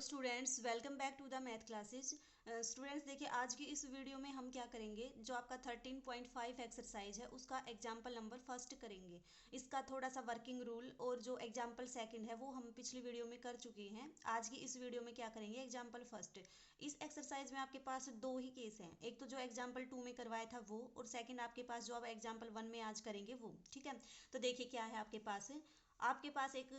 Students, welcome back to the math classes. Students देखिए, आज की इस वीडियो में हम क्या करेंगे, जो आपका 13.5 एक्सरसाइज है उसका एग्जाम्पल नंबर फर्स्ट करेंगे। इसका थोड़ा सा वर्किंग रूल और जो एग्जाम्पल सेकंड है वो हम पिछली वीडियो में कर चुके हैं। आज की इस वीडियो में क्या करेंगे, एग्जाम्पल फर्स्ट। इस एक्सरसाइज में आपके पास दो ही केस हैं, एक तो जो एग्जाम्पल 2 में करवाया था वो, और सेकेंड आपके पास जो आप एग्जाम्पल 1 में आज करेंगे वो। ठीक है, तो देखिए क्या है आपके पास एक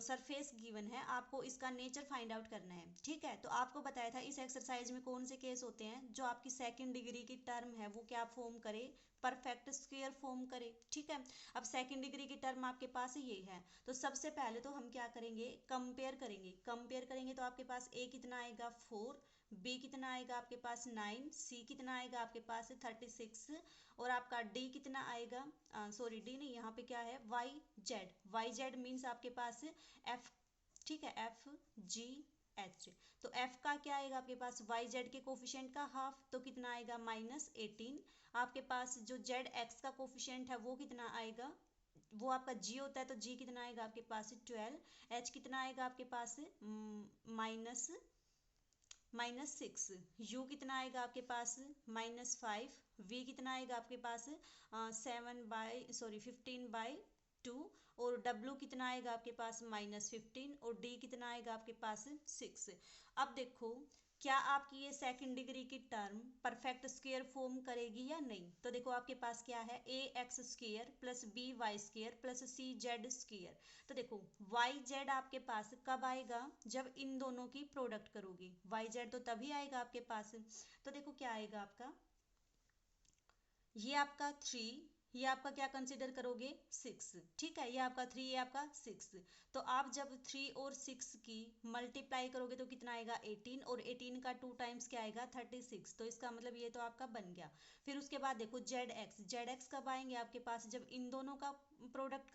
सरफेस गिवन है, आपको इसका नेचर फाइंड आउट करना है। ठीक है, तो आपको बताया था इस एक्सरसाइज में कौन से केस होते हैं, जो आपकी सेकंड डिग्री की टर्म है वो क्या फॉर्म करे, परफेक्ट स्क्वायर फॉर्म करे। ठीक है, अब सेकंड डिग्री की टर्म आपके पास ये है, तो सबसे पहले तो हम क्या करेंगे, कंपेयर करेंगे तो आपके पास ए कितना आएगा 4, बी कितना आएगा आपके पास 9, सी कितना आएगा आपके पास 36, और आपका डी कितना आएगा, सॉरी डी नहीं, यहाँ पे क्या है वाई जेड मीन्स आपके पास एफ। ठीक है, एफ जी एच। तो एफ का क्या आएगा आपके पास, वाई जेड के कोफिशिएंट का हाफ, तो कितना आएगा -18। आपके पास जो जेड एक्स का कोफिशिएंट है वो कितना आएगा, वो आपका जी होता है, तो जी कितना आएगा आपके पास 12। एच कितना आएगा आपके पास -6। यू कितना आएगा आपके पास -5। वी कितना आएगा आपके पास 15/2। और डब्ल्यू कितना आएगा आपके पास -15, और डी कितना आएगा आपके पास 6। अब देखो क्या आपकी ये सेकंड डिग्री की टर्म परफेक्ट स्क्वायर फॉर्म करेगी या नहीं। तो देखो आपके पास क्या है, a x square plus b y square plus c z square. तो देखो वाई जेड आपके पास कब आएगा, जब इन दोनों की प्रोडक्ट करोगी। वाई जेड तो तभी आएगा आपके पास। तो देखो क्या आएगा आपका, ये आपका 3, ये आपका क्या कंसिडर करोगे 6। ठीक है, ये आपका 3, ये आपका 6। तो आप जब 3 और 6 की मल्टीप्लाई करोगे तो कितना आएगा 18, और 18 का 2 टाइम्स क्या आएगा 36। तो इसका मतलब ये तो आपका बन गया। फिर उसके बाद देखो जेड एक्स कब आएंगे आपके पास, जब इन दोनों का प्रोडक्ट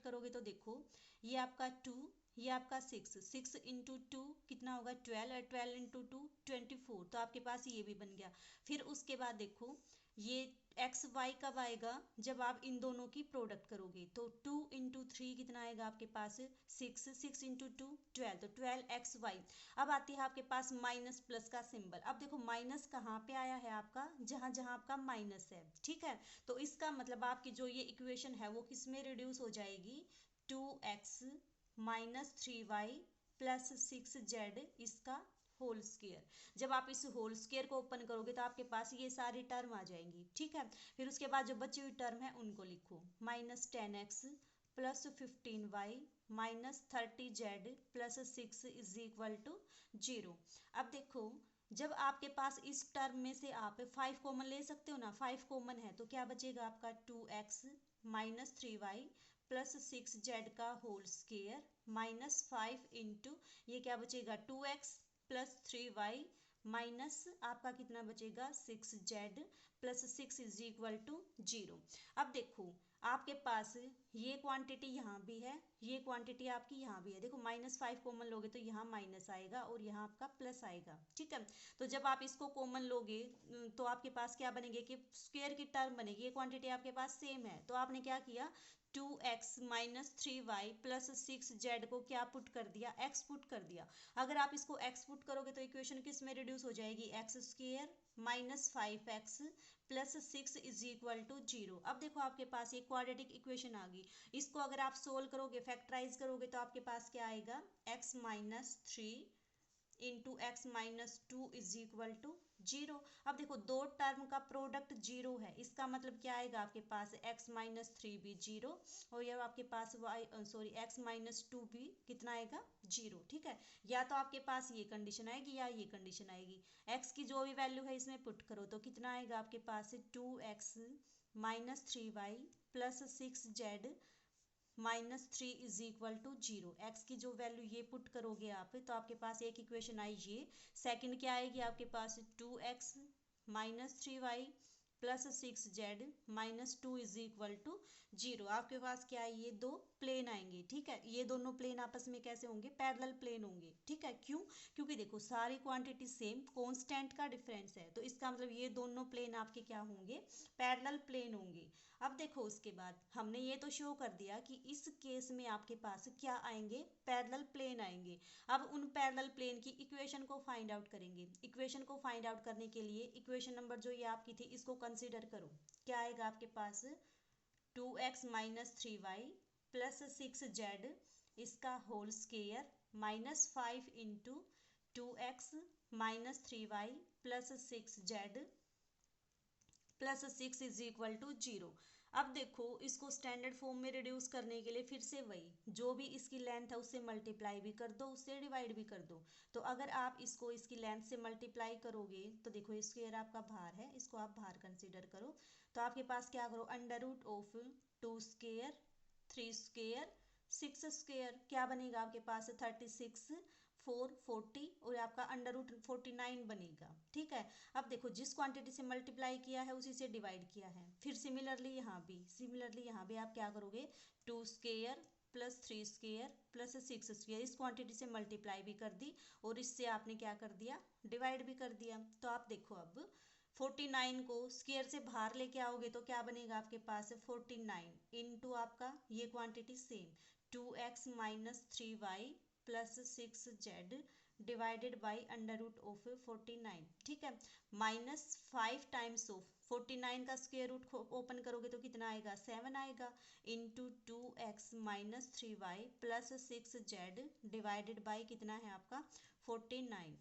करोगे। तो देखो ये आपका 2, ये आपका 6 इंटू 2 कितना होगा 12, और 12 इंटू 2 24। तो आपके पास ये भी बन गया। फिर उसके बाद देखो ये एक्स वाई कब आएगा, जब आप इन दोनों की प्रोडक्ट करोगे। तो 2 इंटू 3 कितना आएगा आपके पास 6 इंटू 2 12, तो 12 एक्स वाई। अब आती है आपके पास माइनस प्लस का सिंबल। अब देखो माइनस कहाँ पे आया है आपका, जहाँ जहाँ आपका माइनस है। ठीक है, तो इसका मतलब आपकी जो ये इक्वेशन है वो किस में रिड्यूस हो जाएगी, 2x -3y प्लस 6z इसका होल स्क्वायर। जब आप इस होल स्क्वायर को ओपन करोगे तो आपके पास ये सारी टर्म आ जाएंगी। ठीक है, फिर उसके बाद जो बची हुई टर्म है उनको लिखो, -10x plus 15y -30z plus 6 is equal to 0। अब देखो जब आपके पास इस टर्म में से आप 5 कॉमन ले सकते हो ना, 5 कॉमन है तो क्या बचेगा आपका 2x -3y प्लस 6z का होल स्क्वायर -5 इंटू ये क्या बचेगा 2x प्लस 3y माइनस आपका कितना बचेगा 6z plus 6 is equal to 0। अब देखो आपके पास ये क्वांटिटी यहाँ भी है, ये क्वांटिटी आपकी यहाँ भी है। देखो -5 कॉमन लोगे तो यहाँ माइनस आएगा और यहाँ आपका प्लस आएगा। ठीक है, तो जब आप इसको कॉमन लोगे तो आपके पास क्या बनेगी कि स्क्वायर की टर्म बनेगी। ये क्वांटिटी आपके पास सेम है, तो आपने क्या किया 2x -3y प्लस 6z को क्या पुट कर दिया, x पुट कर दिया। अगर आप इसको x पुट करोगे तो इक्वेशन किस में रिड्यूस हो जाएगी, X square -5x plus 6 is equal to 0। अब देखो आपके पास ये क्वाड्रेटिक इक्वेशन आ गई। इसको अगर आप सोल्व करोगे, फैक्टराइज करोगे तो आपके पास क्या आएगा, x -3 into X -2 is equal to 0। अब देखो दो टर्म का प्रोडक्ट 0 है, इसका मतलब क्या आएगा आपके पास x -3 भी 0, और ये आपके पास x -2 भी कितना आएगा 0। ठीक है, या तो आपके पास ये कंडीशन आएगी या ये कंडीशन आएगी। x की जो भी वैल्यू है इसमें पुट करो तो कितना आएगा आपके पास 2x -3y plus 6z -3 is equal to 0। X की जो वैल्यू ये पुट करोगे आप तो आपके पास एक इक्वेशन आई ये। सेकंड क्या आएगी आपके पास 2x -3y plus 6z minus 2 is equal to 0। आपके पास क्या है, ये दो प्लेन आएंगे, ठीक है। ये दोनों प्लेन आपस में कैसे होंगे, पैरेलल प्लेन होंगे, ठीक है। क्यों, क्योंकि देखो सारी क्वांटिटी सेम, कांस्टेंट का डिफरेंस है, तो इसका मतलब ये दोनों प्लेन आपके क्या होंगे, पैरेलल प्लेन होंगे। अब देखो उसके बाद हमने ये तो शो कर दिया कि इस केस में आपके पास क्या आएंगे, पैरेलल प्लेन आएंगे। अब उन पैरेलल प्लेन की इक्वेशन को फाइंड आउट करेंगे। इक्वेशन को फाइंड आउट करने के लिए इक्वेशन नंबर जो ये आपकी थी इसको कंसीडर करो। क्या आएगा आपके पास, 2x minus 3y plus 6z इसका whole square minus 5 into 2x minus 3y plus 6z plus 6 is equal to 0। अब देखो इसको स्टैंडर्ड फॉर्म में रिड्यूस करने के लिए फिर से वही, जो भी इसकी लेंथ है उससे मल्टीप्लाई भी कर दो, उससे डिवाइड भी कर दो। तो अगर आप इसको इसकी लेंथ से मल्टीप्लाई करोगे तो देखो ये स्क्वायर आपका भार है, इसको आप भार कंसीडर करो। तो आपके पास क्या करो, under root of 2 square 3 square 6 square, क्या बनेगा आपके पास 36 4 40 और आपका अंडर रूट 49 बनेगा, ठीक है। अब देखो जिस क्वांटिटी से मल्टीप्लाई किया है उसी से डिवाइड किया है। फिर सिमिलरली यहाँ भी आप क्या करोगे, 2 square plus 3 square plus 6 square, इस क्वांटिटी से मल्टीप्लाई भी कर दी और इससे आपने क्या कर दिया, डिवाइड भी कर दिया। तो आप देखो अब 49 को स्क्वायर से बाहर लेके आओगे तो क्या बनेगा आपके पास, 49 इंटू आपका ये quantity same 2x minus 3y plus 6z divided by under root of 49, ठीक है। माइनस 5 टाइम्स ऑफ 49 का स्क्वायर रूट ओपन करोगे तो कितना आएगा, 7 आएगा into 2x minus 3y plus 6z divided by कितना है आपका 49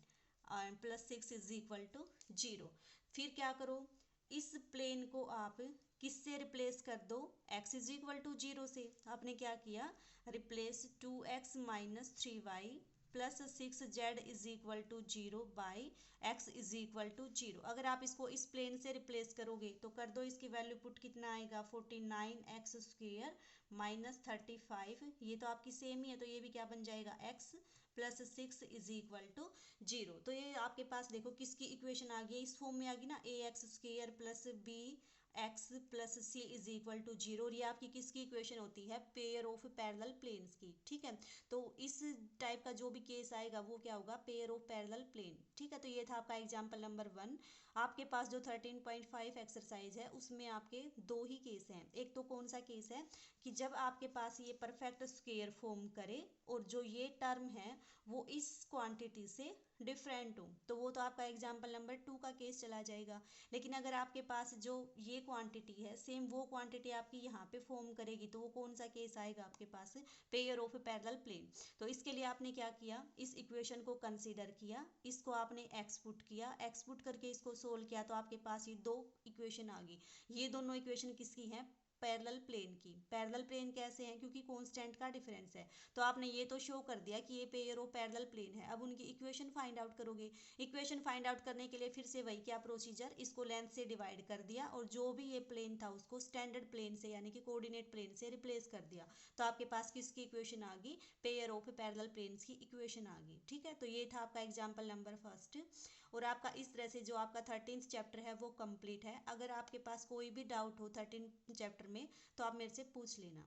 प्लस 6 इज इक्वल टू 0। फिर क्या करो, इस प्लेन को आप किससे रिप्लेस कर दो, x इज इक्वल टू 0 से। आपने क्या किया, replace 2x minus 3y plus 6z is equal to 0 by x is equal to 0। अगर आप इसको इस प्लेन से रिप्लेस करोगे तो कर दो, इसकी वैल्यू पुट कितना आएगा 49x स्क्वेयर माइनस 35, ये तो आपकी सेम ही है तो ये भी क्या बन जाएगा x plus 6 is equal to 0। तो ये आपके पास देखो किसकी इक्वेशन आ गई, इस फॉर्म में आ गई ना, ax square plus b x plus C is equal to 0। और ये आपकी किसकी इक्वेशन होती है, पेयर ऑफ पैरेलल प्लेन्स की, ठीक है। तो इस टाइप का जो भी केस आएगा वो क्या होगा, पेयर ऑफ पैरेलल प्लेन, ठीक है। तो ये था आपका एग्जांपल नंबर 1। आपके पास जो 13.5 एक्सरसाइज है उसमें आपके दो ही केस हैं। एक तो कौन सा केस है कि जब आपके पास ये परफेक्ट स्क्वायर फॉर्म करे और जो ये टर्म है वो इस क्वांटिटी से डिफरेंट हो, तो वो तो आपका एग्जाम्पल नंबर 2 का केस चला जाएगा। लेकिन अगर आपके पास जो ये क्वांटिटी है सेम वो क्वांटिटी आपकी यहाँ पे फॉर्म करेगी तो वो कौन सा केस आएगा आपके पास, पेयर ऑफ पैरेलल प्लेन। तो इसके लिए आपने क्या किया, इस इक्वेशन को कंसीडर किया, इसको आपने एक्स पुट किया, एक्स पुट करके इसको सोल्व किया तो आपके पास ये दो इक्वेशन आ गई। ये दोनों इक्वेशन किसकी हैं, पैरेलल प्लेन की। पैरेलल प्लेन कैसे हैं, क्योंकि कांस्टेंट का डिफरेंस है। तो आपने ये तो शो कर दिया कि ये पेयर ऑफ पैरेलल प्लेन है। अब उनकी इक्वेशन फाइंड आउट करोगे। इक्वेशन फाइंड आउट करने के लिए फिर से वही क्या प्रोसीजर, इसको लेंथ से डिवाइड कर दिया और जो भी ये प्लेन था उसको स्टैंडर्ड प्लेन से यानी कि कोऑर्डिनेट प्लेन से रिप्लेस कर दिया। तो आपके पास किसकी इक्वेशन आ गई, पेयर ऑफ पैरेलल प्लेन्स की इक्वेशन आ गई, ठीक है। तो ये था आपका एग्जाम्पल नंबर 1 और आपका इस तरह से जो आपका 13th चैप्टर है वो कंप्लीट है। अगर आपके पास कोई भी डाउट हो 13th चैप्टर में तो आप मेरे से पूछ लेना।